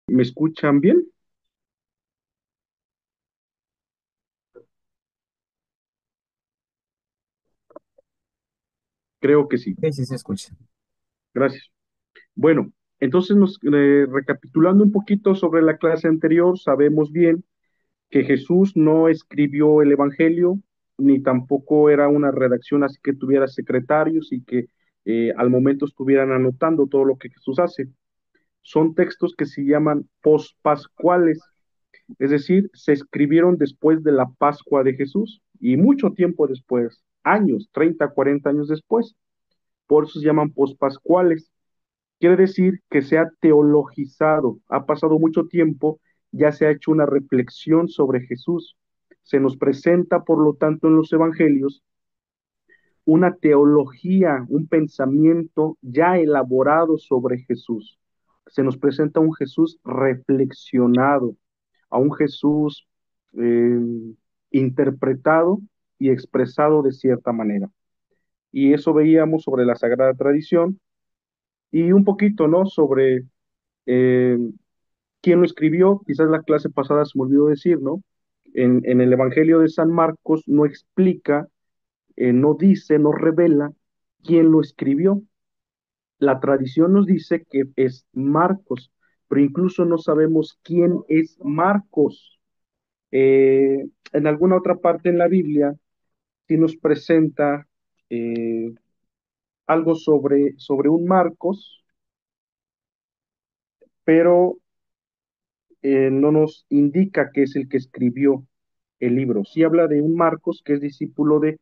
¿Me escuchan bien? Creo que sí. Sí, sí, se escucha. Gracias. Bueno, entonces recapitulando un poquito sobre la clase anterior, sabemos bien que Jesús no escribió el Evangelio, ni tampoco era una redacción así que tuviera secretarios y que al momento estuvieran anotando todo lo que Jesús hace. Son textos que se llaman pospascuales, es decir, se escribieron después de la Pascua de Jesús y mucho tiempo después, años, 30, 40 años después. Por eso se llaman pospascuales. Quiere decir que se ha teologizado, ha pasado mucho tiempo, ya se ha hecho una reflexión sobre Jesús. Se nos presenta, por lo tanto, en los evangelios una teología, un pensamiento ya elaborado sobre Jesús. Se nos presenta un Jesús reflexionado, a un Jesús eh, interpretado y expresado de cierta manera. Y eso veíamos sobre la Sagrada Tradición y un poquito, ¿no? Sobre eh, quién lo escribió. Quizás la clase pasada se me olvidó decir, ¿no? En el Evangelio de San Marcos no explica, no dice, no revela quién lo escribió. La tradición nos dice que es Marcos, pero incluso no sabemos quién es Marcos. En alguna otra parte en la Biblia sí nos presenta eh, algo sobre un Marcos, pero no nos indica que es el que escribió el libro. Sí habla de un Marcos que es discípulo de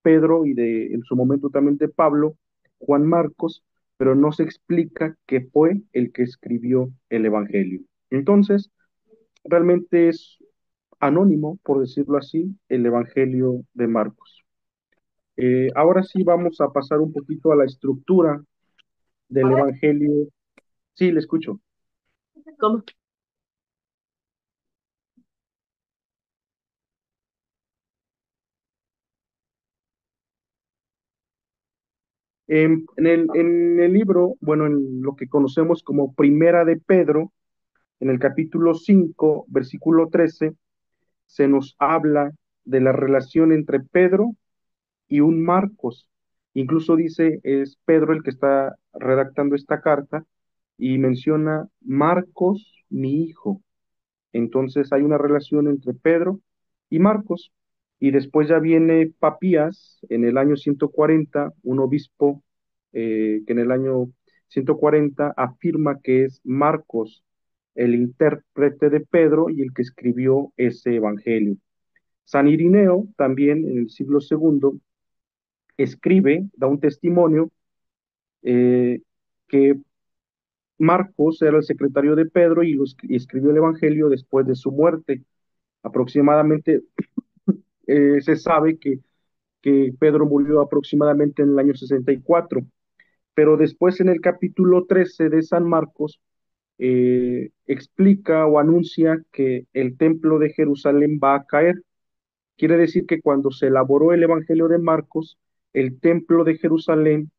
Pedro y de, en su momento también de Pablo, Juan Marcos, pero no se explica que fue el que escribió el Evangelio. Entonces, realmente es anónimo, por decirlo así, el Evangelio de Marcos. Ahora sí vamos a pasar un poquito a la estructura del Hola. Evangelio. Sí, le escucho. ¿Cómo? En el libro, bueno, en lo que conocemos como Primera de Pedro, en el capítulo 5 versículo 13 se nos habla de la relación entre Pedro y un Marcos. Incluso dice, es Pedro el que está redactando esta carta y menciona Marcos, mi hijo. Entonces hay una relación entre Pedro y Marcos. Y después ya viene Papías en el año 140, un obispo que en el año 140 afirma que es Marcos el intérprete de Pedro y el que escribió ese evangelio. San Irineo, también en el siglo segundo, escribe, da un testimonio que Marcos era el secretario de Pedro y escribió el evangelio después de su muerte. Aproximadamente se sabe que Pedro murió aproximadamente en el año 64, pero después en el capítulo 13 de San Marcos explica o anuncia que el templo de Jerusalén va a caer. Quiere decir que cuando se elaboró el Evangelio de Marcos, el templo de Jerusalén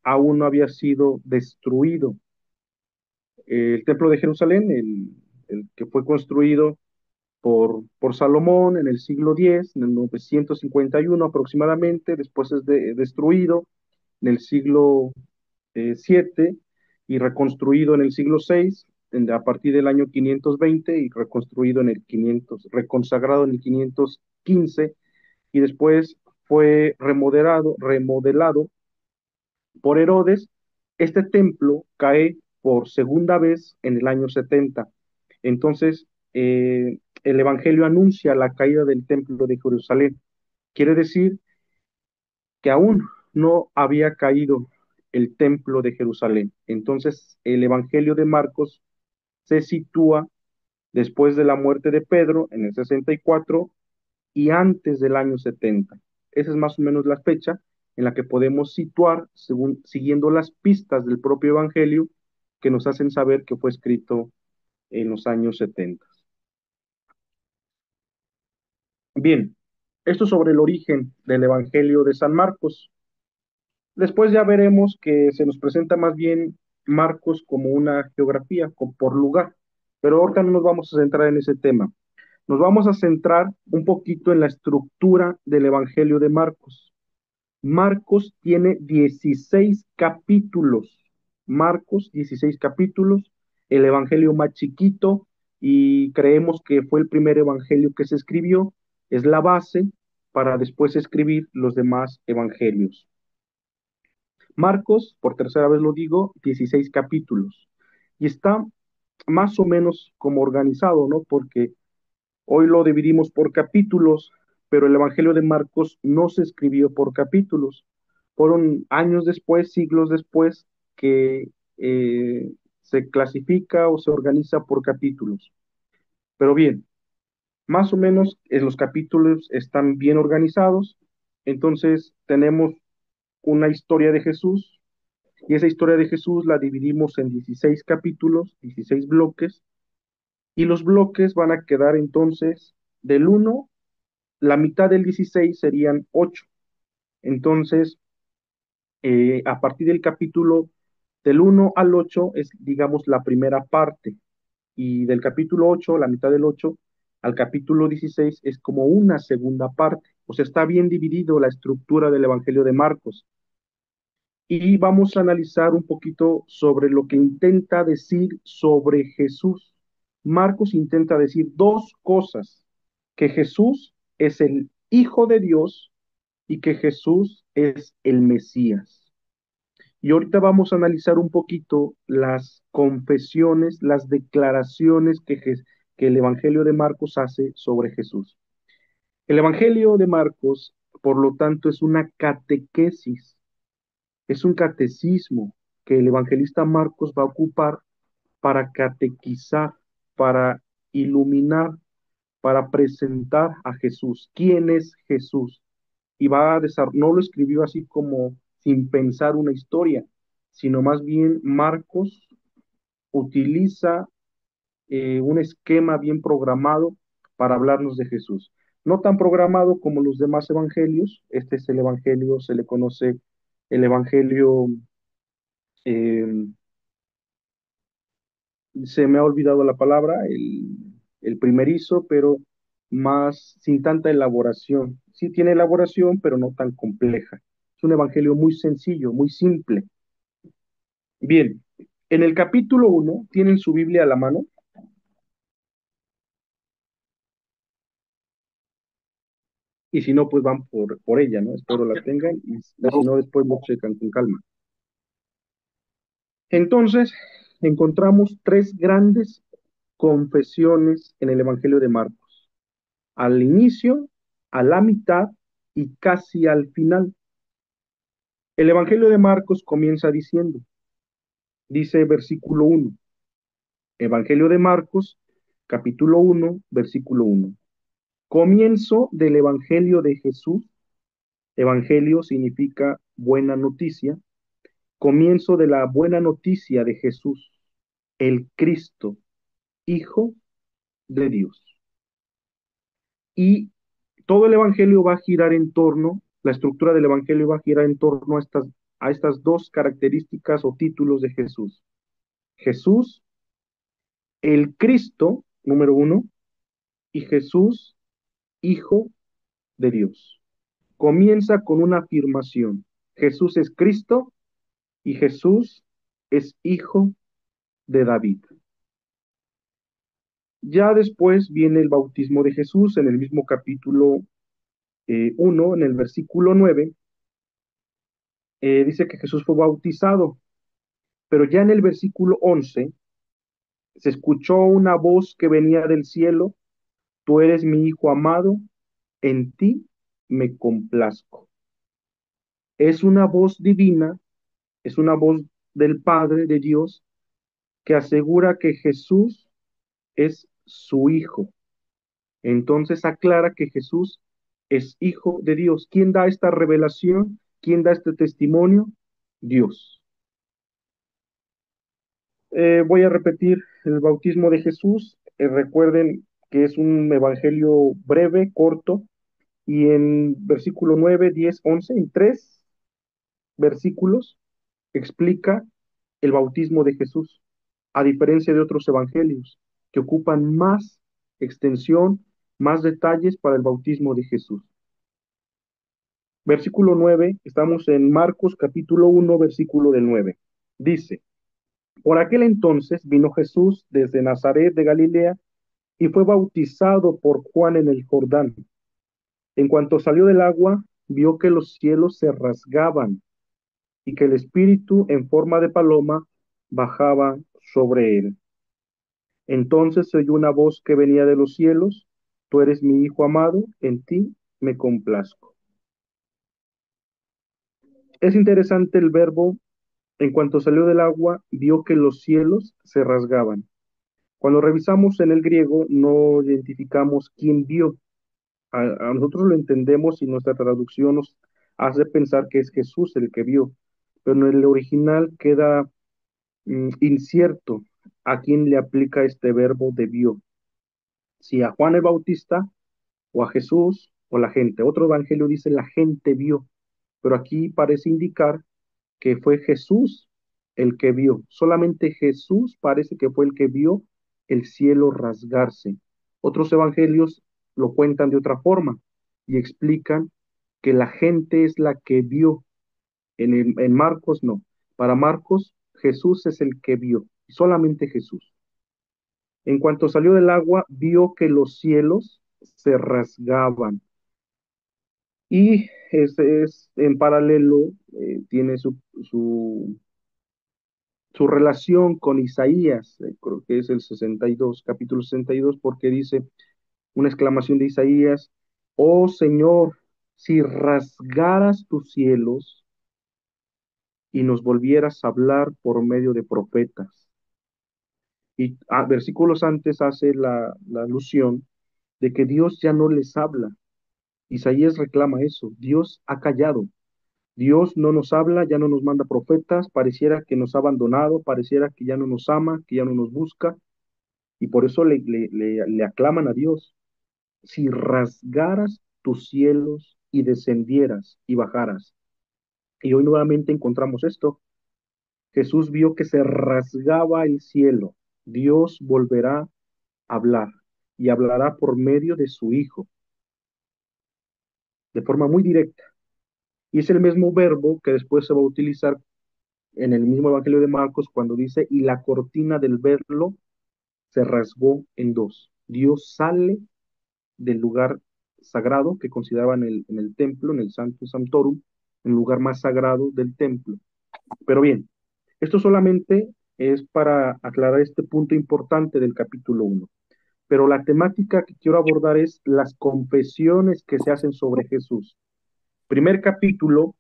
aún no había sido destruido. El templo de Jerusalén, el que fue construido por Salomón en el siglo X, en el 951 aproximadamente, después es destruido en el siglo VII y reconstruido en el siglo VI, a partir del año 520 y reconstruido en el 500, reconsagrado en el 515 y después fue remodelado por Herodes. Este templo cae por segunda vez en el año 70. Entonces, el Evangelio anuncia la caída del templo de Jerusalén. Quiere decir que aún no había caído el templo de Jerusalén. Entonces, el Evangelio de Marcos se sitúa después de la muerte de Pedro en el 64 y antes del año 70. Esa es más o menos la fecha en la que podemos situar siguiendo las pistas del propio Evangelio que nos hacen saber que fue escrito en los años 70. Bien, esto sobre el origen del Evangelio de San Marcos. Después ya veremos que se nos presenta más bien Marcos como una geografía, por lugar. Pero ahorita no nos vamos a centrar en ese tema. Nos vamos a centrar un poquito en la estructura del Evangelio de Marcos. Marcos tiene 16 capítulos. Marcos, 16 capítulos, el evangelio más chiquito y creemos que fue el primer evangelio que se escribió. Es la base para después escribir los demás evangelios. Marcos, por tercera vez lo digo, 16 capítulos. Y está más o menos como organizado, ¿no? Porque hoy lo dividimos por capítulos, pero el Evangelio de Marcos no se escribió por capítulos. Fueron años después, siglos después, que se clasifica o se organiza por capítulos. Pero bien, más o menos los capítulos están bien organizados. Entonces tenemos una historia de Jesús y esa historia de Jesús la dividimos en 16 capítulos, 16 bloques, y los bloques van a quedar entonces del uno. La mitad del 16 serían 8. Entonces, a partir del capítulo del 1 al 8 es, digamos, la primera parte. Y del capítulo 8, la mitad del 8, al capítulo 16 es como una segunda parte. O sea, está bien dividido la estructura del Evangelio de Marcos. Y vamos a analizar un poquito sobre lo que intenta decir sobre Jesús. Marcos intenta decir dos cosas, que Jesús es el Hijo de Dios y que Jesús es el Mesías. Y ahorita vamos a analizar un poquito las confesiones, las declaraciones que el Evangelio de Marcos hace sobre Jesús. El Evangelio de Marcos, por lo tanto, es una catequesis, es un catecismo que el evangelista Marcos va a ocupar para catequizar, para iluminar, para presentar a Jesús. ¿Quién es Jesús? Y no lo escribió así como sin pensar una historia, sino más bien Marcos utiliza un esquema bien programado para hablarnos de Jesús. No tan programado como los demás evangelios. Este es el evangelio, se le conoce el evangelio, eh, se me ha olvidado la palabra, el primerizo, pero más sin tanta elaboración. Sí tiene elaboración, pero no tan compleja. Es un evangelio muy sencillo, muy simple. Bien, en el capítulo 1, ¿tienen su Biblia a la mano? Y si no, pues van por ella, ¿no? Espero la tengan y si no, después lo checan con calma. Entonces, encontramos tres grandes confesiones en el Evangelio de Marcos. Al inicio, a la mitad y casi al final. El Evangelio de Marcos comienza diciendo, dice versículo 1, Evangelio de Marcos, capítulo 1, versículo 1. Comienzo del Evangelio de Jesús. Evangelio significa buena noticia. Comienzo de la buena noticia de Jesús, el Cristo, Hijo de Dios. Y todo el Evangelio va a girar en torno, la estructura del Evangelio va a girar en torno a estas dos características o títulos de Jesús. Jesús, el Cristo, número uno, y Jesús, Hijo de Dios. Comienza con una afirmación. Jesús es Cristo y Jesús es Hijo de David. Ya después viene el bautismo de Jesús en el mismo capítulo 1, en el versículo 9, dice que Jesús fue bautizado, pero ya en el versículo 11 se escuchó una voz que venía del cielo, tú eres mi Hijo amado, en ti me complazco. Es una voz divina, es una voz del Padre, de Dios, que asegura que Jesús es su Hijo. Entonces aclara que Jesús es Hijo de Dios. ¿Quién da esta revelación? ¿Quién da este testimonio? Dios. Voy a repetir el bautismo de Jesús. Recuerden que es un evangelio breve, corto, y en versículo 9, 10, 11, en tres versículos, explica el bautismo de Jesús, a diferencia de otros evangelios, que ocupan más extensión, más detalles para el bautismo de Jesús. Versículo 9, estamos en Marcos capítulo 1, versículo del 9. Dice, por aquel entonces vino Jesús desde Nazaret de Galilea y fue bautizado por Juan en el Jordán. En cuanto salió del agua, vio que los cielos se rasgaban y que el Espíritu en forma de paloma bajaba sobre él. Entonces se oyó una voz que venía de los cielos, tú eres mi Hijo amado, en ti me complazco. Es interesante el verbo, en cuanto salió del agua, vio que los cielos se rasgaban. Cuando revisamos en el griego, no identificamos quién vio. A nosotros lo entendemos y nuestra traducción nos hace pensar que es Jesús el que vio, pero en el original queda incierto a quién le aplica este verbo de vio, si a Juan el Bautista o a Jesús o la gente. Otro evangelio dice la gente vio, pero aquí parece indicar que fue Jesús el que vio. Solamente Jesús parece que fue el que vio el cielo rasgarse. Otros evangelios lo cuentan de otra forma y explican que la gente es la que vio. En Marcos no. Para Marcos, Jesús es el que vio, solamente Jesús. En cuanto salió del agua, vio que los cielos se rasgaban. Y es en paralelo, tiene su relación con Isaías, creo que es el 62, capítulo 62, porque dice una exclamación de Isaías, oh Señor, si rasgaras tus cielos y nos volvieras a hablar por medio de profetas. Y versículos antes hace la alusión de que Dios ya no les habla. Isaías reclama eso, Dios ha callado. Dios no nos habla, ya no nos manda profetas, pareciera que nos ha abandonado, pareciera que ya no nos ama, que ya no nos busca, y por eso le aclaman a Dios. Si rasgaras tus cielos y descendieras y bajaras. Y hoy nuevamente encontramos esto. Jesús vio que se rasgaba el cielo. Dios volverá a hablar y hablará por medio de su Hijo, de forma muy directa. Y es el mismo verbo que después se va a utilizar en el mismo Evangelio de Marcos cuando dice, y la cortina del velo se rasgó en dos. Dios sale del lugar sagrado que consideraban en el templo, en el Sanctum Sanctorum, el lugar más sagrado del templo. Pero bien, esto solamente es para aclarar este punto importante del capítulo 1. Pero la temática que quiero abordar es las confesiones que se hacen sobre Jesús. Primer capítulo,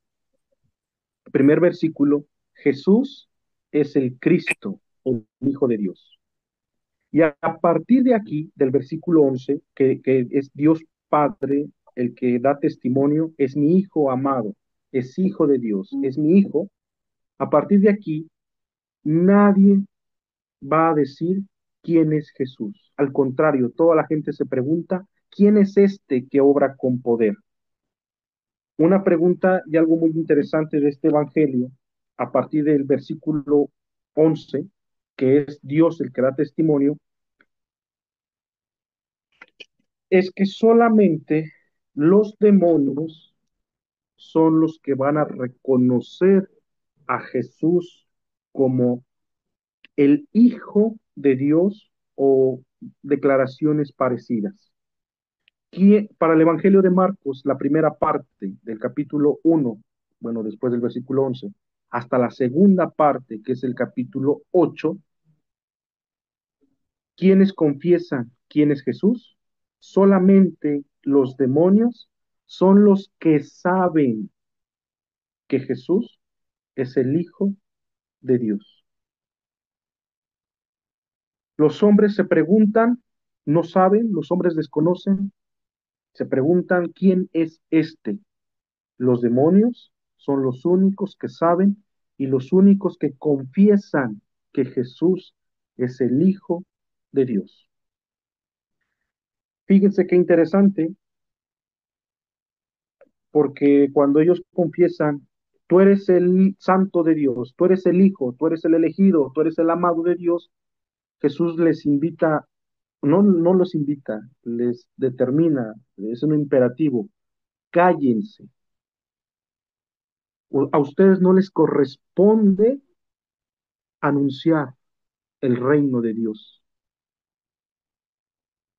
primer versículo, Jesús es el Cristo, el Hijo de Dios. Y a partir de aquí, del versículo 11, que es Dios Padre el que da testimonio, es mi Hijo amado, es Hijo de Dios, es mi Hijo. A partir de aquí, nadie va a decir quién es Jesús. Al contrario, toda la gente se pregunta, ¿quién es este que obra con poder? Una pregunta y algo muy interesante de este evangelio, a partir del versículo 11, que es Dios el que da testimonio, es que solamente los demonios son los que van a reconocer a Jesús como el Hijo de Dios o declaraciones parecidas. Para el Evangelio de Marcos, la primera parte del capítulo 1, bueno, después del versículo 11, hasta la segunda parte, que es el capítulo 8, ¿quiénes confiesan quién es Jesús? Solamente los demonios son los que saben que Jesús es el Hijo de Dios. Los hombres se preguntan, no saben, los hombres desconocen, se preguntan quién es este. Los demonios son los únicos que saben y los únicos que confiesan que Jesús es el Hijo de Dios. Fíjense qué interesante, porque cuando ellos confiesan, tú eres el santo de Dios, tú eres el Hijo, tú eres el elegido, tú eres el amado de Dios, Jesús les invita no los invita, les determina, es un imperativo, cállense. A ustedes no les corresponde anunciar el reino de Dios.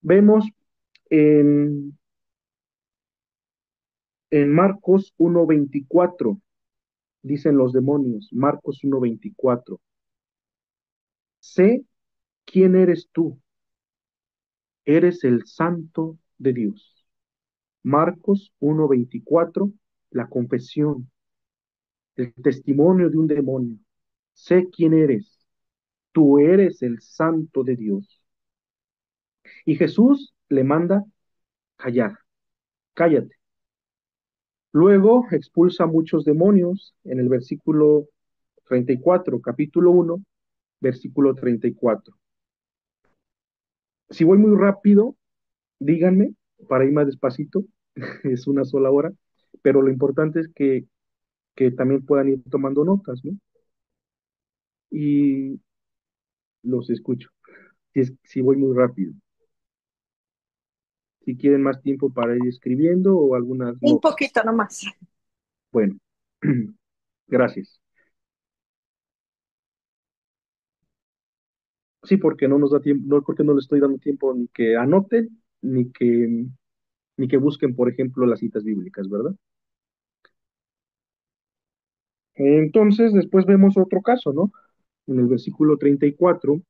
Vemos en, en Marcos 1:24, dicen los demonios, Marcos 1:24, sé quién eres tú, eres el santo de Dios. Marcos 1:24, la confesión, el testimonio de un demonio. Sé quién eres, tú eres el santo de Dios. Y Jesús le manda callar, cállate. Luego expulsa muchos demonios en el versículo 34, capítulo 1, versículo 34. Si voy muy rápido, díganme para ir más despacito, es una sola hora, pero lo importante es que también puedan ir tomando notas, ¿no? Y los escucho, si voy muy rápido. Si quieren más tiempo para ir escribiendo o algunas Un notas. poquito nomás. Bueno, gracias. Sí, porque no nos da tiempo, no porque no le estoy dando tiempo ni que anoten, ni que busquen, por ejemplo, las citas bíblicas, ¿verdad? Entonces, después vemos otro caso, ¿no? En el versículo 34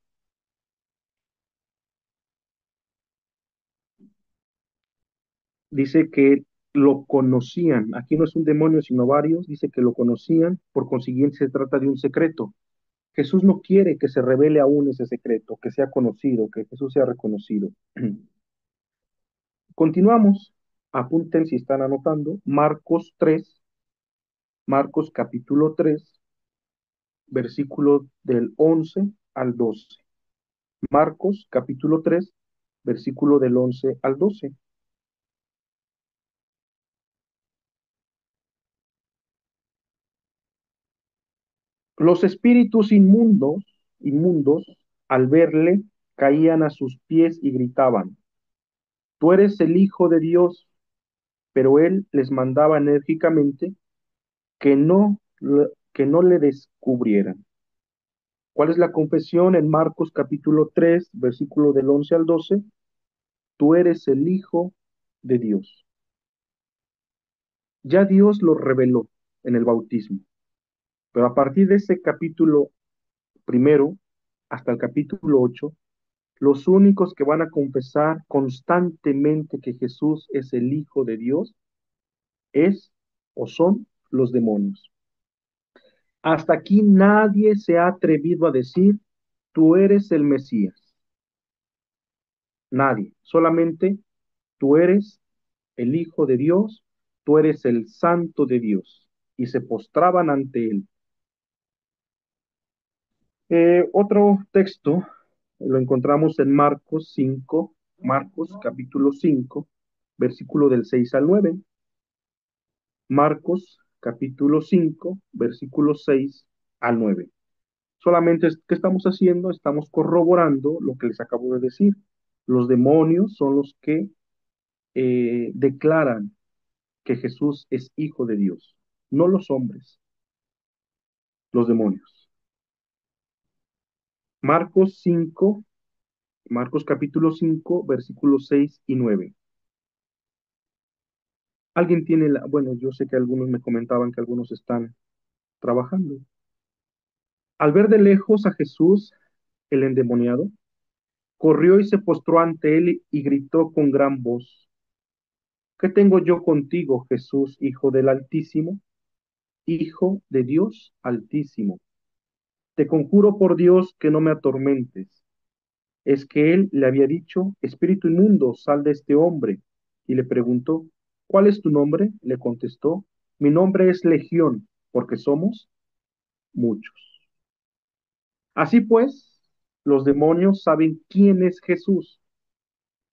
dice que lo conocían. Aquí no es un demonio, sino varios. Dice que lo conocían, por consiguiente se trata de un secreto. Jesús no quiere que se revele aún ese secreto, que sea conocido, que Jesús sea reconocido. Continuamos. Apunten si están anotando. Marcos capítulo 3, versículo del 11 al 12. Marcos capítulo 3, versículo del 11 al 12. Los espíritus inmundos, al verle, caían a sus pies y gritaban, tú eres el Hijo de Dios, pero él les mandaba enérgicamente que no le descubrieran. ¿Cuál es la confesión en Marcos capítulo 3, versículo del 11 al 12? Tú eres el Hijo de Dios. Ya Dios lo reveló en el bautismo, pero a partir de ese capítulo primero hasta el capítulo 8, los únicos que van a confesar constantemente que Jesús es el Hijo de Dios es o son los demonios. Hasta aquí nadie se ha atrevido a decir, tú eres el Mesías. Nadie. Solamente tú eres el Hijo de Dios, tú eres el Santo de Dios. Y se postraban ante él. Otro texto lo encontramos en Marcos capítulo 5, versículo del 6 al 9. Marcos capítulo 5, versículo 6 al 9. Solamente, ¿qué estamos haciendo? Estamos corroborando lo que les acabo de decir. Los demonios son los que declaran que Jesús es hijo de Dios, no los hombres, los demonios. Marcos 5, Marcos capítulo 5, versículos 6 y 9. Alguien tiene bueno, yo sé que algunos me comentaban que algunos están trabajando. Al ver de lejos a Jesús, el endemoniado, corrió y se postró ante él y gritó con gran voz, ¿qué tengo yo contigo, Jesús, Hijo del Altísimo, Hijo de Dios Altísimo? Te conjuro por Dios que no me atormentes. Es que él le había dicho, Espíritu inmundo, sal de este hombre. Y le preguntó, ¿cuál es tu nombre? Le contestó, mi nombre es Legión, porque somos muchos. Así pues, los demonios saben quién es Jesús,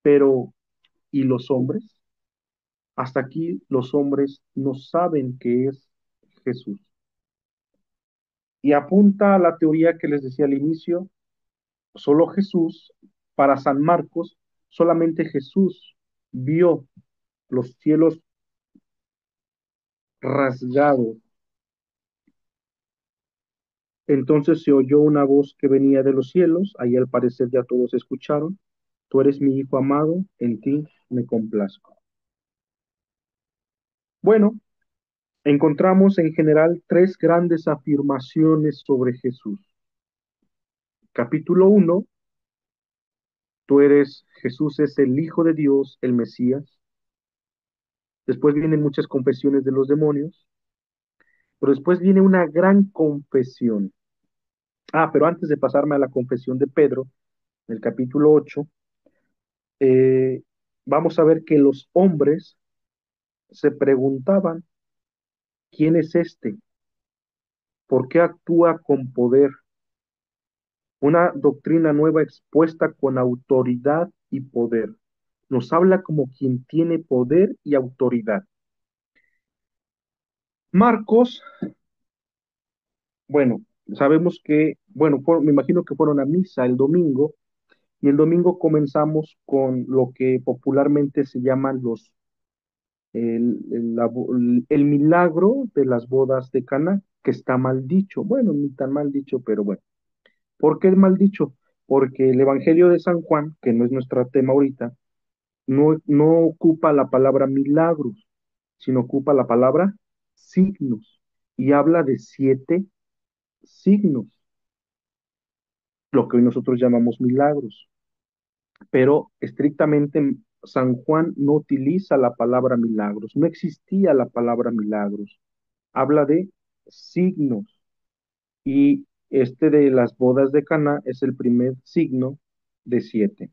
pero ¿y los hombres? Hasta aquí los hombres no saben qué es Jesús. Y apunta a la teoría que les decía al inicio, solo Jesús Para San Marcos, solamente Jesús vio los cielos rasgados. Entonces se oyó una voz que venía de los cielos, ahí al parecer ya todos escucharon, tú eres mi hijo amado, en ti me complazco. Bueno, encontramos en general tres grandes afirmaciones sobre Jesús. Capítulo uno, Jesús es el Hijo de Dios, el Mesías. Después vienen muchas confesiones de los demonios, pero después viene una gran confesión. Pero antes de pasarme a la confesión de Pedro, en el capítulo 8, eh, vamos a ver que los hombres se preguntaban, ¿quién es este? ¿Por qué actúa con poder? Una doctrina nueva expuesta con autoridad y poder. Nos habla como quien tiene poder y autoridad. Marcos, bueno, sabemos que, bueno, me imagino que fueron a misa el domingo, y el domingo comenzamos con lo que popularmente se llaman el milagro de las bodas de Cana, que está mal dicho. Bueno, ni tan mal dicho, pero bueno. ¿Por qué es mal dicho? Porque el Evangelio de San Juan, que no es nuestro tema ahorita, no ocupa la palabra milagros, sino ocupa la palabra signos y habla de 7 signos, lo que hoy nosotros llamamos milagros. Pero estrictamente San Juan no utiliza la palabra milagros, no existía la palabra milagros, habla de signos y este de las bodas de Caná es el primer signo de 7.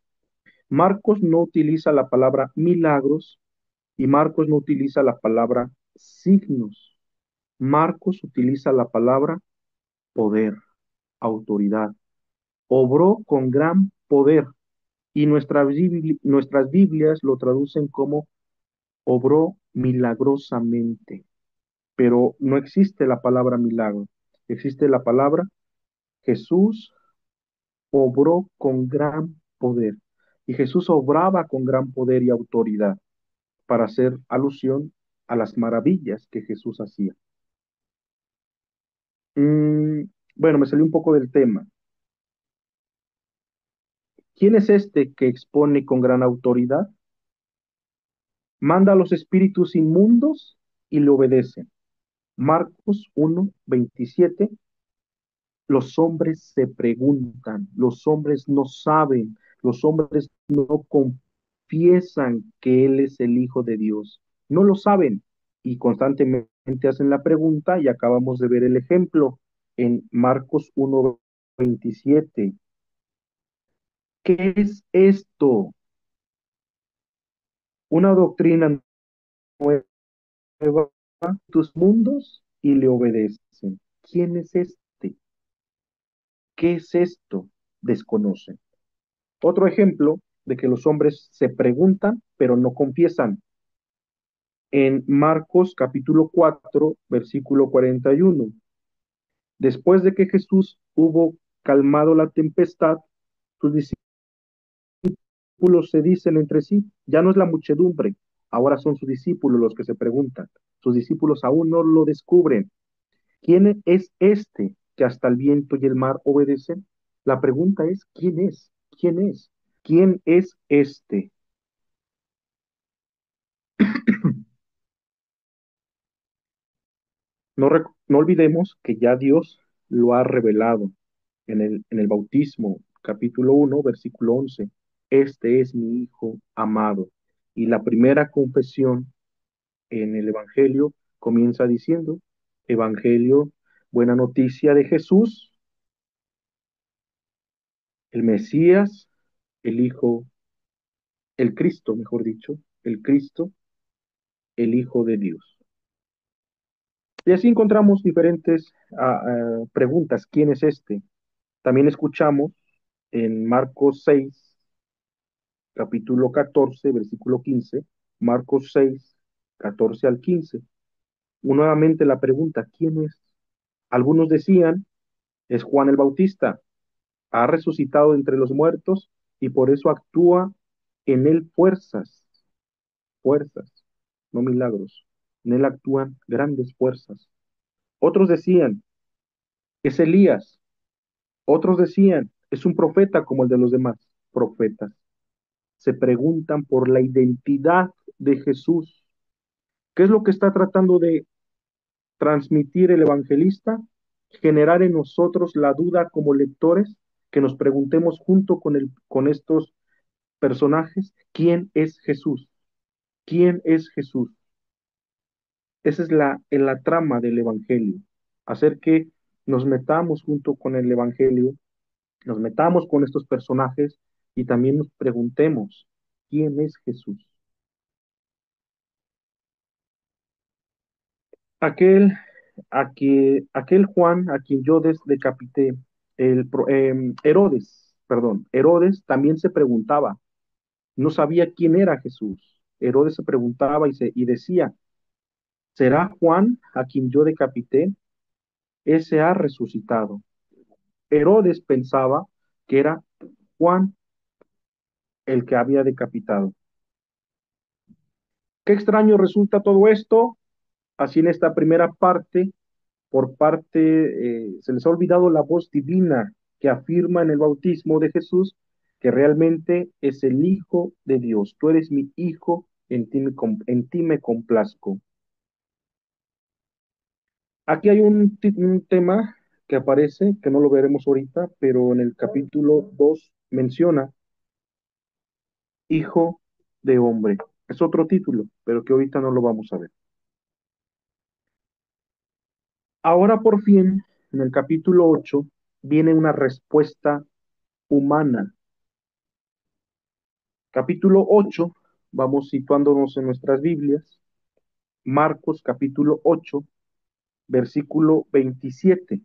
Marcos no utiliza la palabra milagros y Marcos no utiliza la palabra signos. Marcos utiliza la palabra poder, autoridad. Obró con gran poder y nuestras Biblias lo traducen como obró milagrosamente, pero no existe la palabra milagro, existe la palabra Jesús obró con gran poder. Y Jesús obraba con gran poder y autoridad para hacer alusión a las maravillas que Jesús hacía. Bueno, me salió un poco del tema. ¿Quién es este que expone con gran autoridad? Manda a los espíritus inmundos y le obedecen. Marcos 1:27. Los hombres se preguntan, los hombres no saben, los hombres no confiesan que Él es el Hijo de Dios. No lo saben y constantemente hacen la pregunta y acabamos de ver el ejemplo en Marcos 1:27. ¿Qué es esto? Una doctrina nueva, tus mundos y le obedecen. ¿Quién es este? ¿Qué es esto? Desconocen. Otro ejemplo de que los hombres se preguntan, pero no confiesan. En Marcos capítulo 4, versículo 41. Después de que Jesús hubo calmado la tempestad, sus discípulos se dicen entre sí, ya no es la muchedumbre, ahora son sus discípulos los que se preguntan. Sus discípulos aún no lo descubren. ¿Quién es este que hasta el viento y el mar obedecen? La pregunta es, ¿quién es? ¿Quién es? ¿Quién es este? No olvidemos que ya Dios lo ha revelado en el bautismo, capítulo 1, versículo 11. Este es mi Hijo amado. Y la primera confesión en el Evangelio comienza diciendo, Evangelio, buena noticia de Jesús, el Mesías, el Hijo, el Cristo, mejor dicho, el Cristo, el Hijo de Dios. Y así encontramos diferentes preguntas. ¿Quién es este? También escuchamos en Marcos 6, capítulo 14, versículo 15, Marcos 6, 14 al 15. Nuevamente la pregunta, ¿quién es? Algunos decían, es Juan el Bautista, ha resucitado entre los muertos y por eso actúa en él fuerzas, no milagros. En él actúan grandes fuerzas. Otros decían, es Elías. Otros decían, es un profeta como el de los demás profetas. Se preguntan por la identidad de Jesús. ¿Qué es lo que está tratando de transmitir el evangelista? Generar en nosotros la duda como lectores, que nos preguntemos junto con estos personajes, ¿quién es Jesús? ¿Quién es Jesús? Esa es en la trama del evangelio, hacer que nos metamos junto con el evangelio, nos metamos con estos personajes y también nos preguntemos, ¿quién es Jesús? Aquel, aquel Juan a quien yo decapité, Herodes, perdón, Herodes también se preguntaba, no sabía quién era Jesús. Herodes se preguntaba y decía, ¿será Juan a quien yo decapité? Ese ha resucitado. Herodes pensaba que era Juan el que había decapitado. Qué extraño resulta todo esto. Así en esta primera parte, se les ha olvidado la voz divina que afirma en el bautismo de Jesús que realmente es el Hijo de Dios. Tú eres mi Hijo, en ti me complazco. Aquí hay un tema que aparece, que no lo veremos ahorita, pero en el capítulo 2 menciona Hijo de Hombre. Es otro título, pero que ahorita no lo vamos a ver. Ahora por fin, en el capítulo 8 viene una respuesta humana. Capítulo 8, vamos situándonos en nuestras Biblias. Marcos capítulo 8, versículo 27.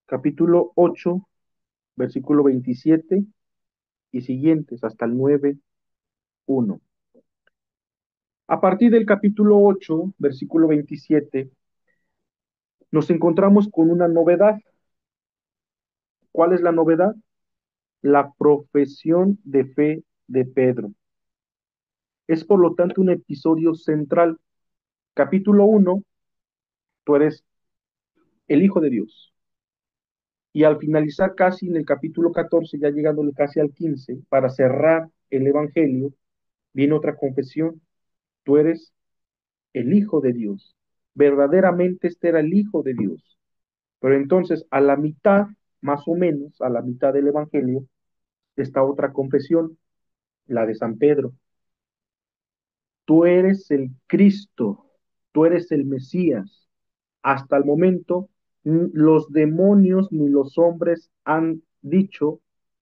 Capítulo 8, versículo 27 y siguientes hasta el 9:1. A partir del capítulo 8, versículo 27, nos encontramos con una novedad. ¿Cuál es la novedad? La profesión de fe de Pedro. Es por lo tanto un episodio central. Capítulo 1, tú eres el Hijo de Dios. Y al finalizar casi en el capítulo 14, ya llegándole casi al 15, para cerrar el Evangelio, viene otra confesión. Tú eres el Hijo de Dios. Verdaderamente este era el Hijo de Dios. Pero entonces, a la mitad, más o menos, a la mitad del Evangelio, está otra confesión, la de San Pedro. Tú eres el Cristo, tú eres el Mesías. Hasta el momento, los demonios ni los hombres han dicho,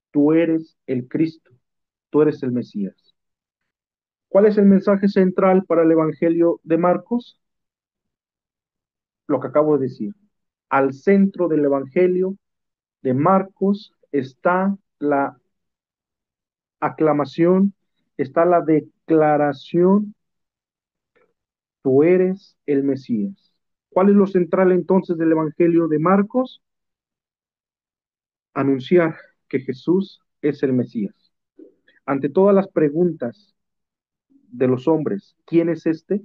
tú eres el Cristo, tú eres el Mesías. ¿Cuál es el mensaje central para el Evangelio de Marcos? Lo que acabo de decir. Al centro del Evangelio de Marcos está la aclamación, está la declaración, tú eres el Mesías. ¿Cuál es lo central entonces del Evangelio de Marcos? Anunciar que Jesús es el Mesías. Ante todas las preguntas de los hombres, ¿quién es este?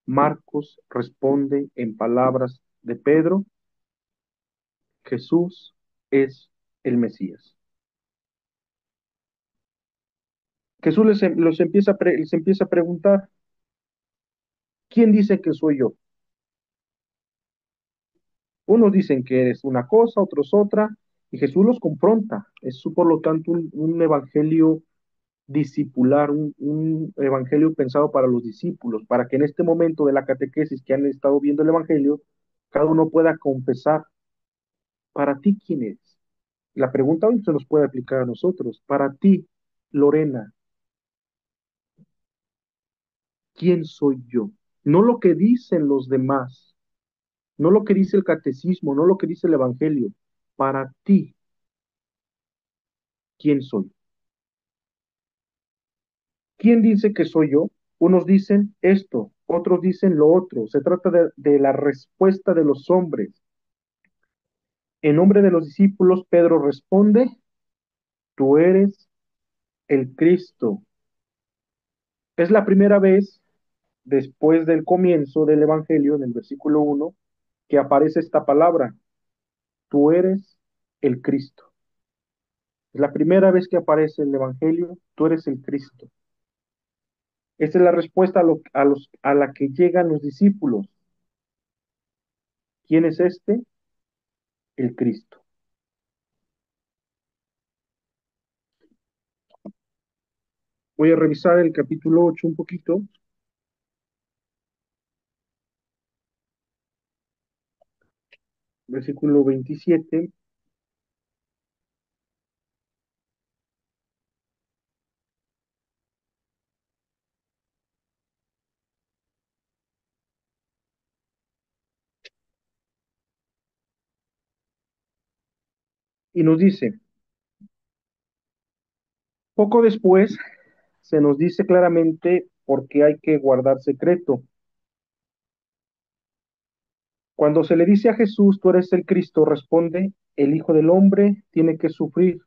Marcos responde en palabras de Pedro, Jesús es el Mesías. Jesús les empieza a preguntar, ¿quién dice que soy yo? Unos dicen que eres una cosa, otros otra, y Jesús los confronta. Es por lo tanto un evangelio discipular, un evangelio pensado para los discípulos, para que en este momento de la catequesis que han estado viendo el evangelio, cada uno pueda confesar, ¿para ti quién es? La pregunta hoy se nos puede aplicar a nosotros. Para ti, Lorena, ¿quién soy yo? No lo que dicen los demás, no lo que dice el catecismo, no lo que dice el evangelio. Para ti, ¿quién soy? ¿Quién dice que soy yo? Unos dicen esto, otros dicen lo otro. Se trata de la respuesta de los hombres. En nombre de los discípulos, Pedro responde, tú eres el Cristo. Es la primera vez después del comienzo del Evangelio, en el versículo 1, que aparece esta palabra, tú eres el Cristo. Es la primera vez que aparece el Evangelio, tú eres el Cristo. Esta es la respuesta a la que llegan los discípulos. ¿Quién es este? El Cristo. Voy a revisar el capítulo 8 un poquito, versículo 27, y nos dice, poco después se nos dice claramente por qué hay que guardar secreto. Cuando se le dice a Jesús, tú eres el Cristo, responde, el Hijo del Hombre tiene que sufrir.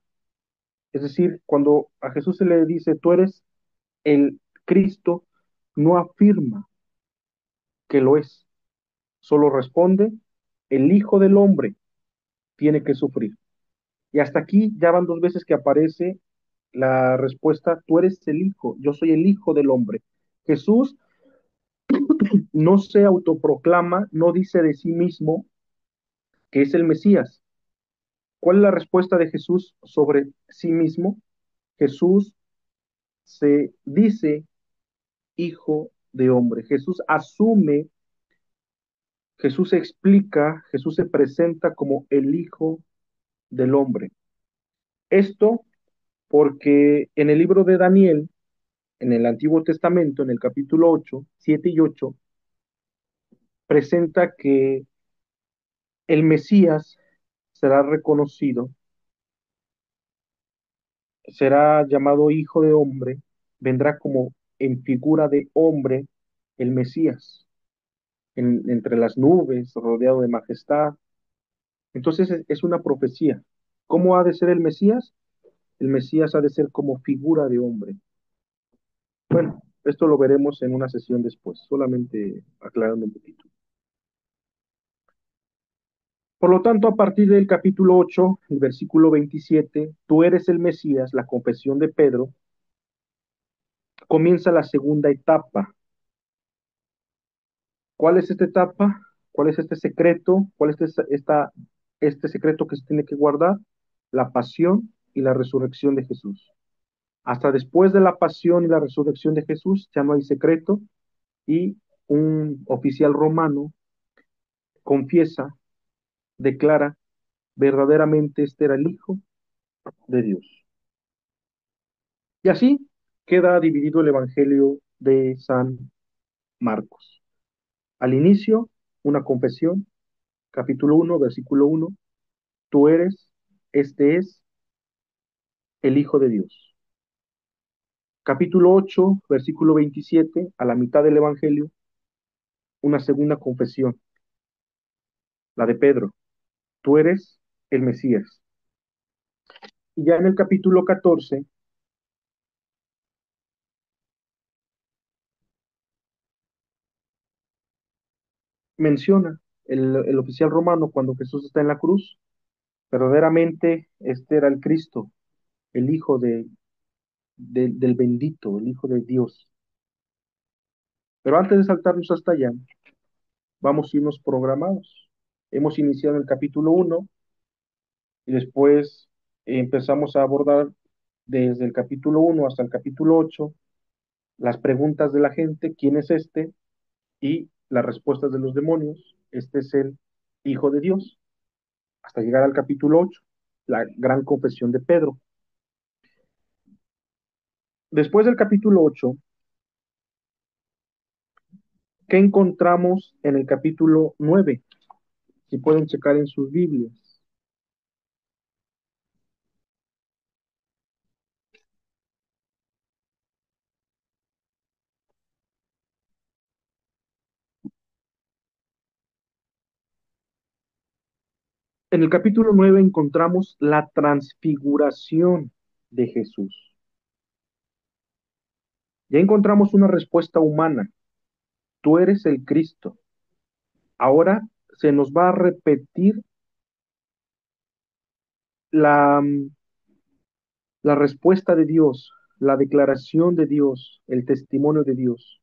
Es decir, cuando a Jesús se le dice, tú eres el Cristo, no afirma que lo es, solo responde, el Hijo del Hombre tiene que sufrir. Y hasta aquí ya van dos veces que aparece la respuesta, tú eres el Hijo, yo soy el Hijo del Hombre. Jesús no se autoproclama, no dice de sí mismo que es el Mesías. ¿Cuál es la respuesta de Jesús sobre sí mismo? Jesús se dice Hijo de Hombre. Jesús asume, Jesús se explica, Jesús se presenta como el Hijo del Hombre. Esto porque en el libro de Daniel, en el Antiguo Testamento, en el capítulo 8, 7 y 8, presenta que el Mesías será reconocido, será llamado Hijo de Hombre, vendrá como en figura de hombre el Mesías, entre las nubes, rodeado de majestad. Entonces es una profecía. ¿Cómo ha de ser el Mesías? El Mesías ha de ser como figura de hombre. Bueno, esto lo veremos en una sesión después, solamente aclarando un poquito. Por lo tanto, a partir del capítulo 8, el versículo 27, tú eres el Mesías, la confesión de Pedro, comienza la segunda etapa. ¿Cuál es esta etapa? ¿Cuál es este secreto? ¿Cuál es este secreto que se tiene que guardar? La pasión y la resurrección de Jesús. Hasta después de la pasión y la resurrección de Jesús ya no hay secreto y un oficial romano confiesa, declara, verdaderamente este era el Hijo de Dios. Y así queda dividido el Evangelio de San Marcos. Al inicio, una confesión, capítulo 1, versículo 1, tú eres, este es el Hijo de Dios. Capítulo 8, versículo 27, a la mitad del Evangelio, una segunda confesión, la de Pedro, tú eres el Mesías. Y ya en el capítulo 14 menciona el oficial romano cuando Jesús está en la cruz, verdaderamente este era el Cristo, el Hijo del bendito, el Hijo de Dios. Pero antes de saltarnos hasta allá, vamos a irnos programados. Hemos iniciado el capítulo 1 y después empezamos a abordar desde el capítulo 1 hasta el capítulo 8 las preguntas de la gente, ¿quién es este? Y las respuestas de los demonios, este es el Hijo de Dios, hasta llegar al capítulo 8, la gran confesión de Pedro. Después del capítulo 8, ¿qué encontramos en el capítulo 9? Si pueden checar en sus Biblias. En el capítulo 9 encontramos la transfiguración. de Jesús. Ya encontramos una respuesta humana. Tú eres el Cristo. Ahora se nos va a repetir la, la respuesta de Dios, la declaración de Dios, el testimonio de Dios.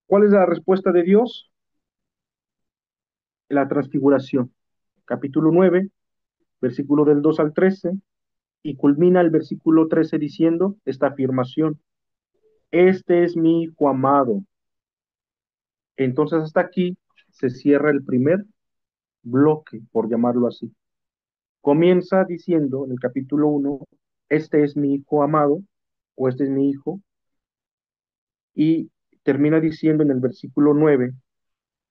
¿Cuál es la respuesta de Dios? La transfiguración. Capítulo 9, versículo del 2 al 13, y culmina el versículo 13 diciendo esta afirmación: Este es mi hijo amado. Entonces hasta aquí se cierra el primer bloque, por llamarlo así. Comienza diciendo en el capítulo 1, este es mi hijo amado, o este es mi hijo, y termina diciendo en el versículo 9,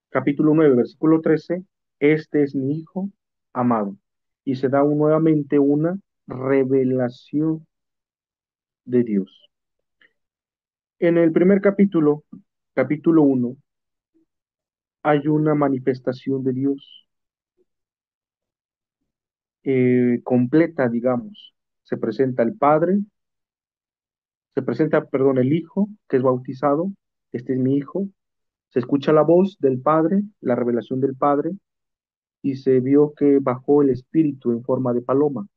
capítulo 9, versículo 13, este es mi hijo amado. Y se da nuevamente una revelación de Dios. En el primer capítulo, capítulo 1, hay una manifestación de Dios completa, digamos. Se presenta el Padre, se presenta, perdón, el Hijo, que es bautizado, este es mi Hijo, se escucha la voz del Padre, la revelación del Padre, y se vio que bajó el Espíritu en forma de paloma,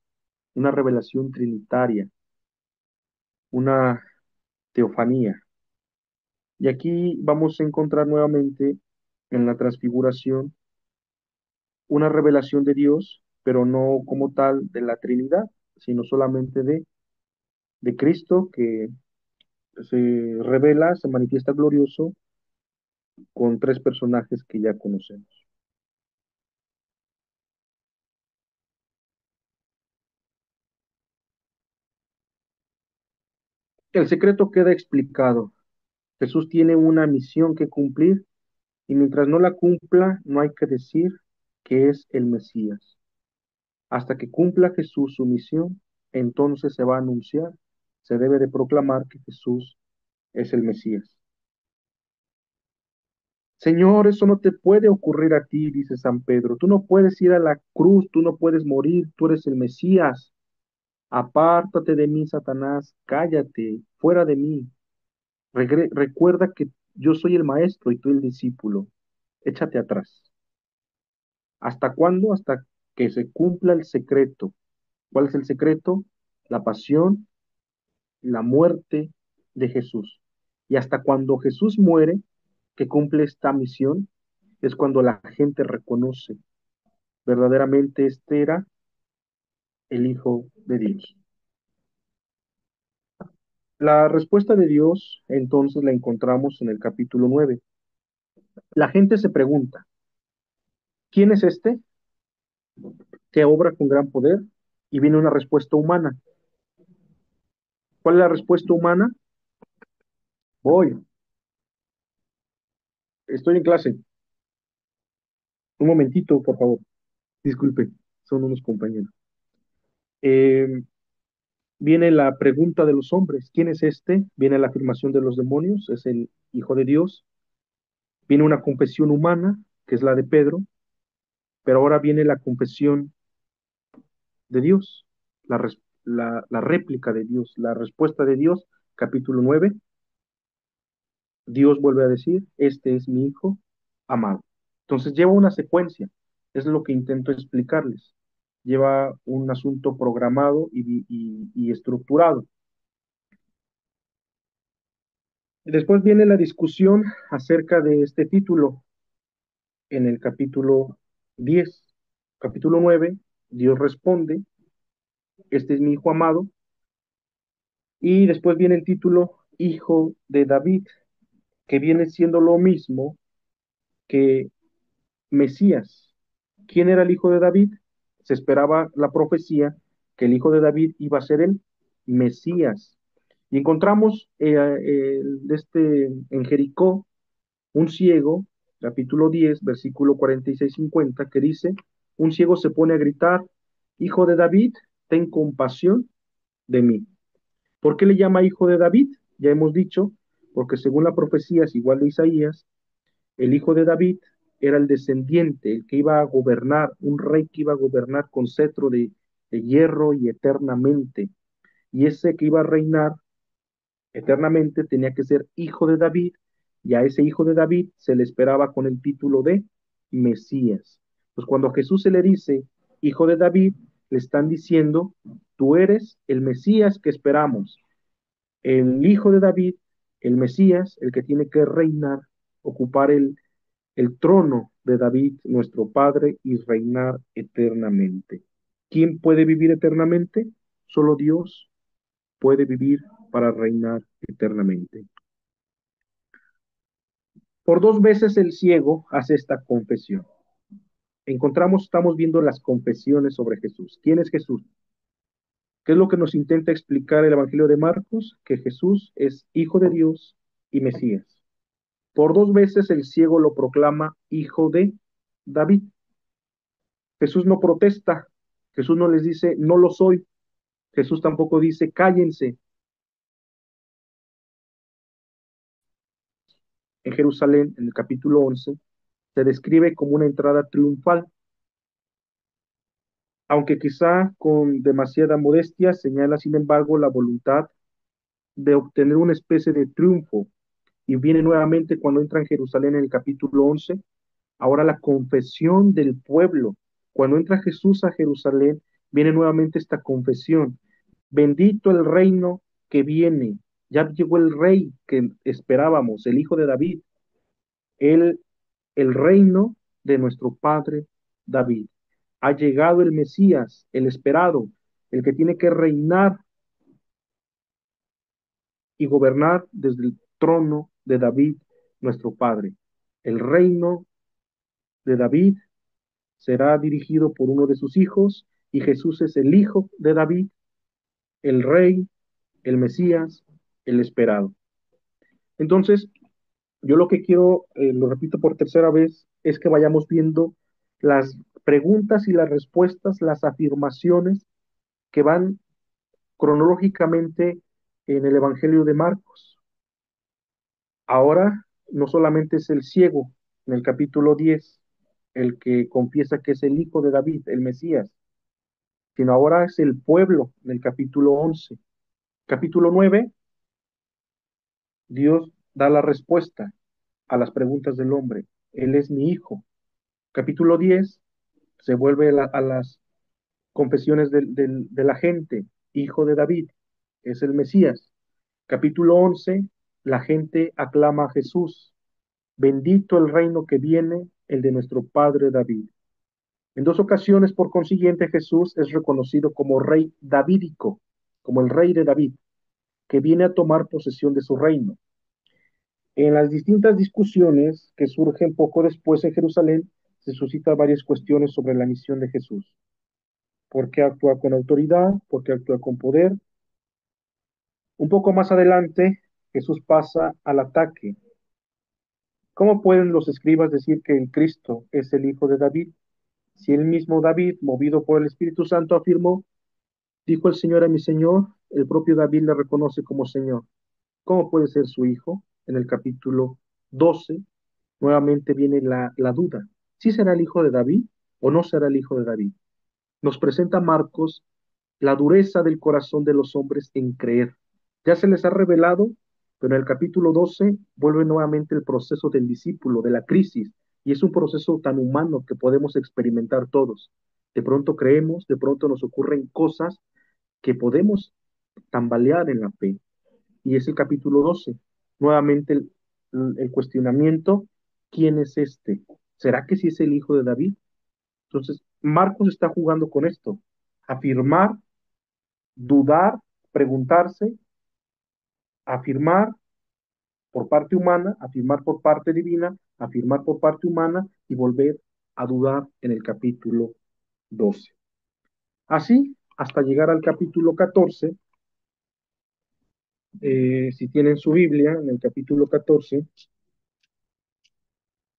una revelación trinitaria, una teofanía. Y aquí vamos a encontrar nuevamente en la transfiguración una revelación de Dios, pero no como tal de la Trinidad, sino solamente de Cristo, que se revela, se manifiesta glorioso con tres personajes que ya conocemos. El secreto queda explicado. Jesús tiene una misión que cumplir y mientras no la cumpla, no hay que decir que es el Mesías. Hasta que cumpla Jesús su misión, entonces se va a anunciar, se debe de proclamar que Jesús es el Mesías. Señor, eso no te puede ocurrir a ti, dice San Pedro. Tú no puedes ir a la cruz, tú no puedes morir, tú eres el Mesías. Apártate de mí, Satanás, cállate, fuera de mí. Recuerda que yo soy el maestro y tú el discípulo. Échate atrás. ¿Hasta cuándo? Hasta que se cumpla el secreto. ¿Cuál es el secreto? La pasión, la muerte de Jesús. Y hasta cuando Jesús muere, que cumple esta misión, es cuando la gente reconoce verdaderamente este era el Hijo de Dios. La respuesta de Dios entonces la encontramos en el capítulo 9. La gente se pregunta, ¿quién es este que obra con gran poder? Y viene una respuesta humana. ¿Cuál es la respuesta humana? Voy, estoy en clase. Un momentito, por favor. Disculpe, son unos compañeros. Eh, Viene la pregunta de los hombres, ¿quién es este? Viene la afirmación de los demonios, es el Hijo de Dios. Viene una confesión humana, que es la de Pedro, pero ahora viene la confesión de Dios, la réplica de Dios, la respuesta de Dios, capítulo 9. Dios vuelve a decir, este es mi Hijo amado. Entonces lleva una secuencia, es lo que intento explicarles. Lleva un asunto programado y estructurado. Después viene la discusión acerca de este título en el capítulo 10. Capítulo 9, Dios responde, este es mi Hijo amado, y después viene el título Hijo de David, que viene siendo lo mismo que Mesías. ¿Quién era el Hijo de David? Se esperaba la profecía que el Hijo de David iba a ser el Mesías. Y encontramos en Jericó un ciego, capítulo 10, versículo 46-50, que dice, un ciego se pone a gritar, Hijo de David, ten compasión de mí. ¿Por qué le llama Hijo de David? Ya hemos dicho, porque según la profecía, es igual de Isaías, el Hijo de David era el descendiente, el que iba a gobernar, un rey que iba a gobernar con cetro de hierro y eternamente. Y ese que iba a reinar eternamente tenía que ser hijo de David, y a ese hijo de David se le esperaba con el título de Mesías. Pues cuando a Jesús se le dice hijo de David, le están diciendo, tú eres el Mesías que esperamos, el hijo de David, el Mesías, el que tiene que reinar, ocupar el trono de David, nuestro Padre, y reinar eternamente. ¿Quién puede vivir eternamente? Solo Dios puede vivir para reinar eternamente. Por dos veces el ciego hace esta confesión. Estamos viendo las confesiones sobre Jesús. ¿Quién es Jesús? ¿Qué es lo que nos intenta explicar el Evangelio de Marcos? Que Jesús es Hijo de Dios y Mesías. Por dos veces el ciego lo proclama Hijo de David. Jesús no protesta, Jesús no les dice, no lo soy. Jesús tampoco dice, cállense. En Jerusalén, en el capítulo 11, se describe como una entrada triunfal, aunque quizá con demasiada modestia, señala sin embargo la voluntad de obtener una especie de triunfo. Y viene nuevamente cuando entra en Jerusalén en el capítulo 11, ahora la confesión del pueblo. Cuando entra Jesús a Jerusalén, viene nuevamente esta confesión. Bendito el reino que viene. Ya llegó el rey que esperábamos, el hijo de David, el, el reino de nuestro padre David. Ha llegado el Mesías, el esperado, el que tiene que reinar y gobernar desde el trono de David, nuestro padre. El reino de David será dirigido por uno de sus hijos y Jesús es el hijo de David, el rey, el Mesías, el esperado. Entonces, yo lo que quiero, lo repito por tercera vez, es que vayamos viendo las preguntas y las respuestas, las afirmaciones que van cronológicamente en el Evangelio de Marcos. Ahora no solamente es el ciego en el capítulo 10 el que confiesa que es el hijo de David, el Mesías, sino ahora es el pueblo en el capítulo 11. Capítulo 9, Dios da la respuesta a las preguntas del hombre. Él es mi hijo. Capítulo 10 se vuelve a las confesiones de la gente. Hijo de David, es el Mesías. Capítulo 11, la gente aclama a Jesús. Bendito el reino que viene, el de nuestro padre David. En dos ocasiones, por consiguiente, Jesús es reconocido como rey davídico, como el rey de David, que viene a tomar posesión de su reino. En las distintas discusiones que surgen poco después en Jerusalén, se suscitan varias cuestiones sobre la misión de Jesús. ¿Por qué actúa con autoridad? ¿Por qué actúa con poder? Un poco más adelante, Jesús pasa al ataque. ¿Cómo pueden los escribas decir que el Cristo es el hijo de David? Si el mismo David, movido por el Espíritu Santo, afirmó, dijo el Señor a mi Señor, el propio David le reconoce como Señor. ¿Cómo puede ser su hijo? En el capítulo 12, nuevamente viene la duda. ¿Sí será el hijo de David o no será el hijo de David? Nos presenta Marcos la dureza del corazón de los hombres en creer. Ya se les ha revelado, pero en el capítulo 12 vuelve nuevamente el proceso del discípulo, de la crisis, y es un proceso tan humano que podemos experimentar todos. De pronto creemos, de pronto nos ocurren cosas que podemos tambalear en la fe, y es el capítulo 12. Nuevamente el cuestionamiento, ¿quién es este? ¿Será que sí es el hijo de David? Entonces, Marcos está jugando con esto, afirmar, dudar, preguntarse, afirmar por parte humana, afirmar por parte divina, afirmar por parte humana y volver a dudar en el capítulo 12. Así, hasta llegar al capítulo 14, si tienen su Biblia, en el capítulo 14,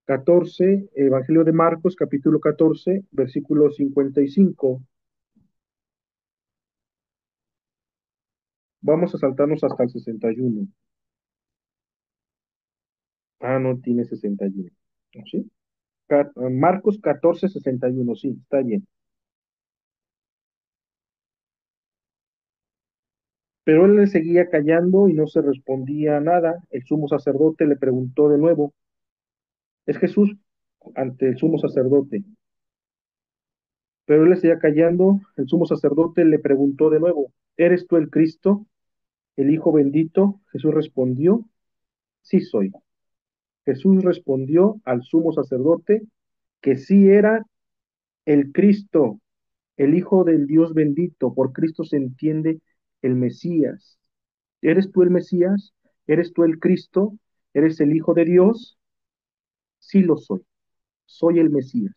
14, Evangelio de Marcos, capítulo 14, versículo 55. Vamos a saltarnos hasta el 61. Ah, no tiene 61. ¿Sí? Marcos 14:61, sí, está bien. Pero él le seguía callando y no se respondía nada. El sumo sacerdote le preguntó de nuevo, es Jesús ante el sumo sacerdote. Pero él le seguía callando. El sumo sacerdote le preguntó de nuevo, ¿eres tú el Cristo, el Hijo bendito? Jesús respondió, sí soy. Jesús respondió al sumo sacerdote que sí era el Cristo, el Hijo del Dios bendito. Por Cristo se entiende el Mesías. ¿Eres tú el Mesías? ¿Eres tú el Cristo? ¿Eres el Hijo de Dios? Sí lo soy. Soy el Mesías,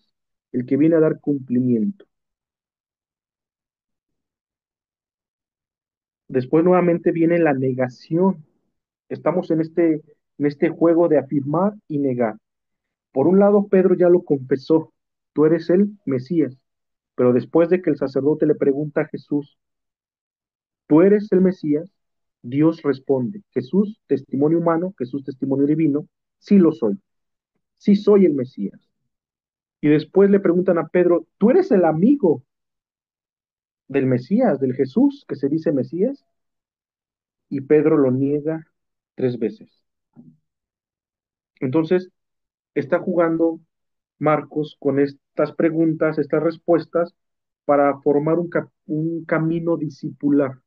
el que viene a dar cumplimiento. Después nuevamente viene la negación. Estamos en este juego de afirmar y negar. Por un lado, Pedro ya lo confesó, tú eres el Mesías. Pero después de que el sacerdote le pregunta a Jesús, ¿tú eres el Mesías? Dios responde, Jesús, testimonio humano, Jesús, testimonio divino, sí lo soy, sí soy el Mesías. Y después le preguntan a Pedro, ¿tú eres el amigo del Mesías, del Jesús que se dice Mesías? Y Pedro lo niega 3 veces. Entonces, está jugando Marcos con estas preguntas, estas respuestas, para formar un camino discipular.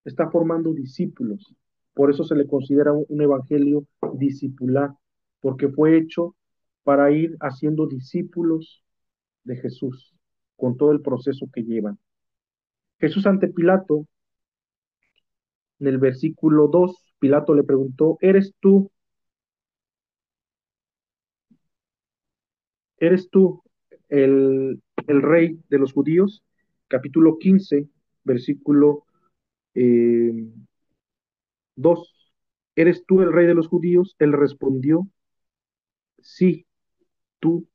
Está formando discípulos. Por eso se le considera un evangelio discipular, porque fue hecho para ir haciendo discípulos de Jesús, con todo el proceso que llevan. Jesús ante Pilato, en el versículo 2, Pilato le preguntó, ¿eres tú el rey de los judíos? Capítulo 15, versículo 2. ¿Eres tú el rey de los judíos? Él respondió, sí, tú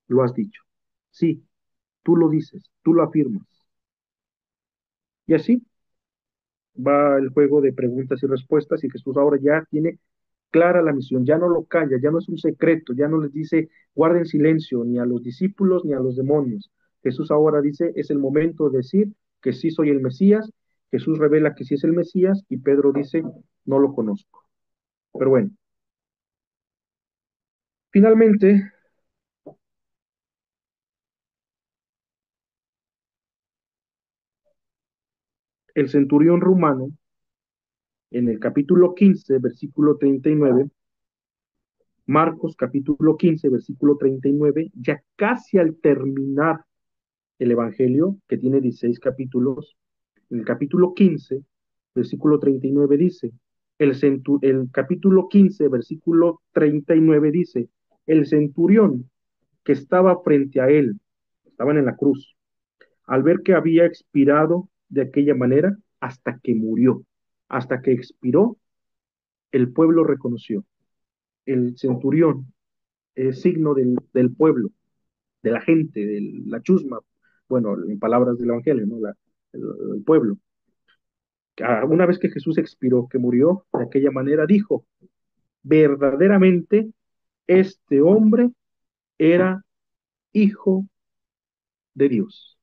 lo has dicho. Sí, tú lo dices, tú lo afirmas. Y así va el juego de preguntas y respuestas y Jesús ahora ya tiene clara la misión, ya no lo calla, ya no es un secreto, ya no les dice guarden silencio ni a los discípulos ni a los demonios. Jesús ahora dice es el momento de decir que sí soy el Mesías. Jesús revela que sí es el Mesías y Pedro dice no lo conozco. Pero bueno, finalmente el centurión rumano en el capítulo 15 versículo 39, Marcos capítulo 15 versículo 39, ya casi al terminar el Evangelio, que tiene 16 capítulos, en el capítulo 15, versículo 39 dice, el capítulo 15, versículo 39 dice, el centurión que estaba frente a él, estaban en la cruz, al ver que había expirado de aquella manera, hasta que expiró, el pueblo reconoció. El centurión es signo del pueblo, de la gente, de la chusma, bueno, en palabras del Evangelio, ¿no? El pueblo. Una vez que Jesús expiró, que murió de aquella manera, dijo, verdaderamente este hombre era hijo de Dios.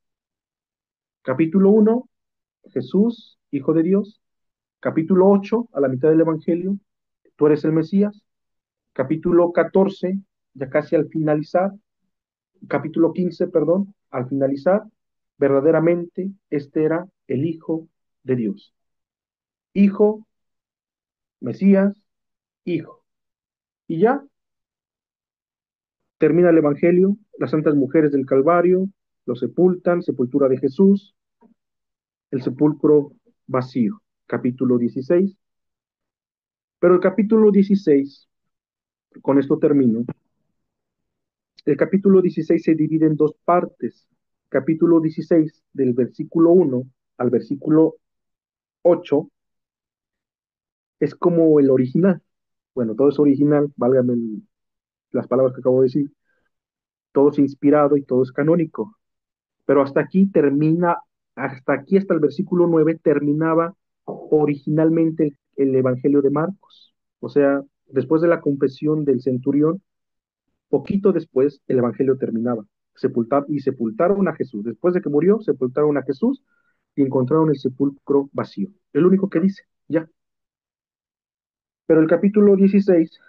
Capítulo 1, Jesús, hijo de Dios. Capítulo 8, a la mitad del Evangelio, tú eres el Mesías. Capítulo 14, ya casi al finalizar, capítulo 15, perdón, al finalizar, verdaderamente este era el Hijo de Dios. Hijo, Mesías, Hijo. Y ya termina el Evangelio, las santas mujeres del Calvario lo sepultan, sepultura de Jesús, el sepulcro vacío, capítulo 16. Pero el capítulo 16, con esto termino, el capítulo 16 se divide en dos partes. Capítulo 16, del versículo 1 al versículo 8, es como el original. Bueno, todo es original, válgame las palabras que acabo de decir, todo es inspirado y todo es canónico. Pero hasta aquí termina, hasta aquí, hasta el versículo 9, terminaba originalmente el Evangelio de Marcos. O sea, después de la confesión del centurión, Poquito después, el Evangelio terminaba. Y sepultaron a Jesús. Después de que murió, sepultaron a Jesús y encontraron el sepulcro vacío. Es lo único que dice, ya. Pero el capítulo 16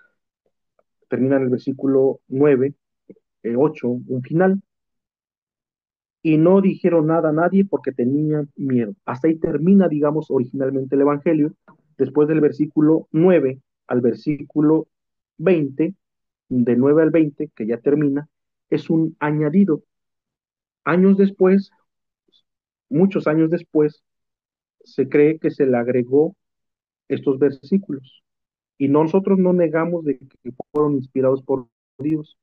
termina en el versículo 9, 8, un final, y no dijeron nada a nadie porque tenían miedo. Hasta ahí termina, digamos, originalmente el Evangelio. Después del versículo 9 al versículo 20, de 9 al 20, que ya termina, es un añadido. Años después, muchos años después, se cree que se le agregó estos versículos. Y nosotros no negamos de que fueron inspirados por Dios.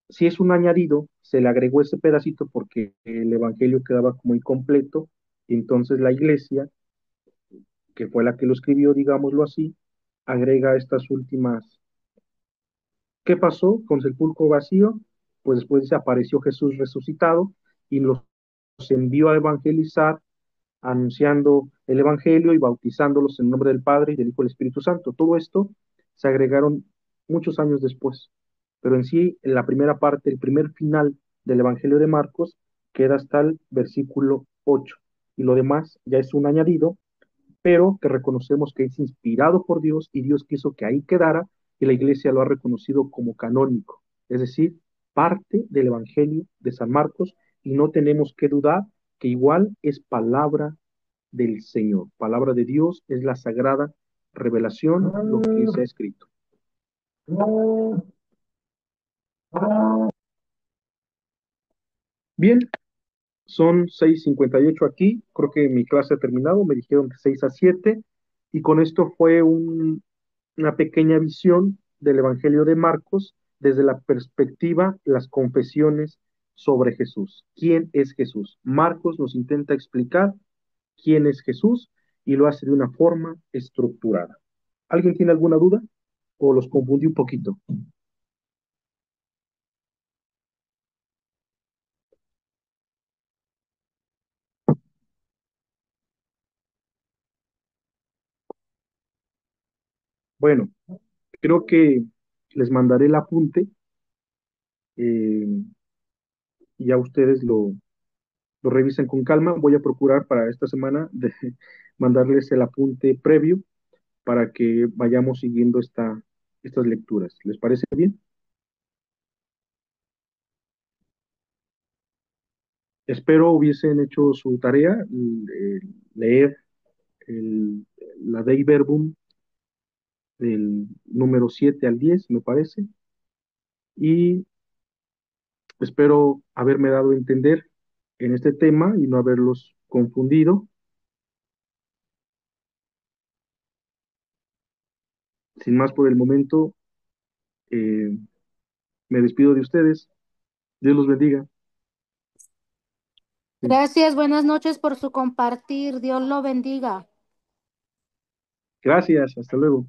Si es un añadido, se le agregó ese pedacito porque el Evangelio quedaba como incompleto, y entonces la iglesia, que fue la que lo escribió, digámoslo así, agrega estas últimas. ¿Qué pasó con sepulcro vacío? Pues después se apareció Jesús resucitado y los envió a evangelizar, anunciando el Evangelio y bautizándolos en nombre del Padre y del Hijo y del Espíritu Santo. Todo esto se agregaron muchos años después, pero en sí, en la primera parte, el primer final del Evangelio de Marcos, queda hasta el versículo 8, y lo demás ya es un añadido, pero que reconocemos que es inspirado por Dios y Dios quiso que ahí quedara y la iglesia lo ha reconocido como canónico, es decir, parte del Evangelio de San Marcos, y no tenemos que dudar que igual es palabra del Señor. Palabra de Dios es la sagrada revelación, lo que se ha escrito. Bien, son 6:58 aquí. Creo que mi clase ha terminado. Me dijeron de 6 a 7. Y con esto fue una pequeña visión del Evangelio de Marcos desde la perspectiva, las confesiones sobre Jesús. ¿Quién es Jesús? Marcos nos intenta explicar quién es Jesús y lo hace de una forma estructurada. ¿Alguien tiene alguna duda? ¿O los confundí un poquito? Bueno, creo que les mandaré el apunte, y ya ustedes lo revisen con calma. Voy a procurar para esta semana de mandarles el apunte previo para que vayamos siguiendo estas lecturas. ¿Les parece bien? Espero hubiesen hecho su tarea, leer el, la Dei Verbum del número 7 al 10, me parece, y espero haberme dado a entender en este tema y no haberlos confundido. Sin más por el momento, eh, me despido de ustedes. Dios los bendiga. Sí. Gracias, buenas noches por su compartir. Dios lo bendiga. Gracias, hasta luego.